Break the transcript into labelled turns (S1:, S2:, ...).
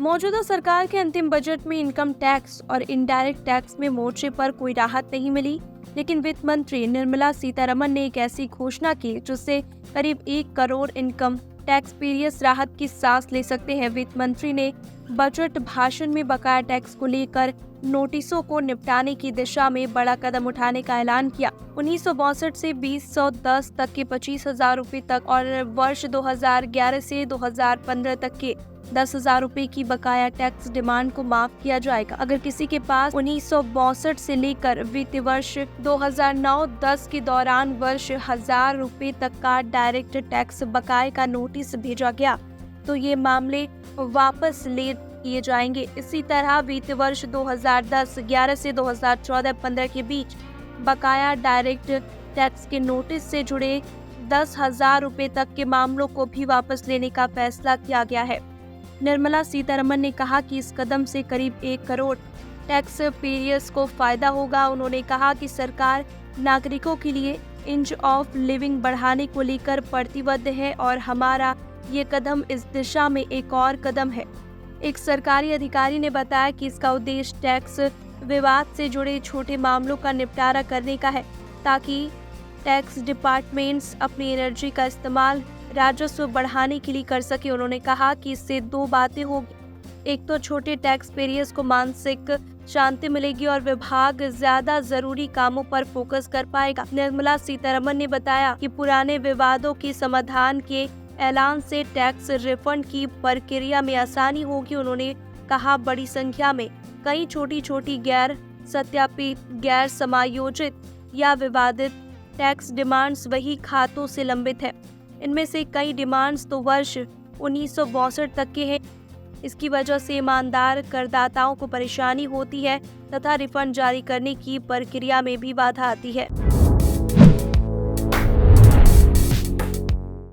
S1: मौजूदा सरकार के अंतिम बजट में इनकम टैक्स और इनडायरेक्ट टैक्स में मोर्चे पर कोई राहत नहीं मिली, लेकिन वित्त मंत्री निर्मला सीतारमण ने एक ऐसी घोषणा की जिससे करीब 1 करोड़ इनकम टैक्स पेयर्स राहत की सांस ले सकते हैं। वित्त मंत्री ने बजट भाषण में बकाया टैक्स को लेकर नोटिसों को निपटाने की दिशा में बड़ा कदम उठाने का ऐलान किया। 1962 से 2010 तक के 25,000 रुपए तक और वर्ष 2011 से 2015 तक के 10,000 रुपए की बकाया टैक्स डिमांड को माफ किया जाएगा। अगर किसी के पास 1962 से लेकर वित्तीय वर्ष 2009-10 के दौरान वर्ष 1,000 रुपए तक का डायरेक्ट टैक्स बकाये का नोटिस भेजा गया तो ये मामले वापस ले किए जाएंगे। इसी तरह वित्तीय वर्ष 2010-11 से 2014-15 के बीच बकाया डायरेक्ट टैक्स के नोटिस से जुड़े 10,000 रुपए तक के मामलों को भी वापस लेने का फैसला किया गया है। निर्मला सीतारमण ने कहा कि इस कदम से करीब 1 करोड़ टैक्स पेयर्स को फायदा होगा। उन्होंने कहा कि सरकार नागरिकों के लिए इंच ऑफ लिविंग बढ़ाने को लेकर प्रतिबद्ध है और हमारा ये कदम इस दिशा में एक और कदम है। एक सरकारी अधिकारी ने बताया कि इसका उद्देश्य टैक्स विवाद से जुड़े छोटे मामलों का निपटारा करने का है ताकि टैक्स डिपार्टमेंट्स अपनी एनर्जी का इस्तेमाल राजस्व बढ़ाने के लिए कर सके। उन्होंने कहा कि इससे 2 बातें होगी, एक तो छोटे टैक्स पेयर्स को मानसिक शांति मिलेगी और विभाग ज्यादा जरूरी कामों पर फोकस कर पाएगा। निर्मला सीतारमण ने बताया कि पुराने विवादों के समाधान के ऐलान से टैक्स रिफंड की प्रक्रिया में आसानी होगी। उन्होंने कहा बड़ी संख्या में कई छोटी गैर सत्यापित, गैर समायोजित या विवादित टैक्स डिमांड्स वही खातों से लंबित है। इनमें से कई डिमांड्स तो वर्ष 1962 तक के हैं। इसकी वजह से ईमानदार करदाताओं को परेशानी होती है तथा रिफंड जारी करने की प्रक्रिया में भी बाधा आती है।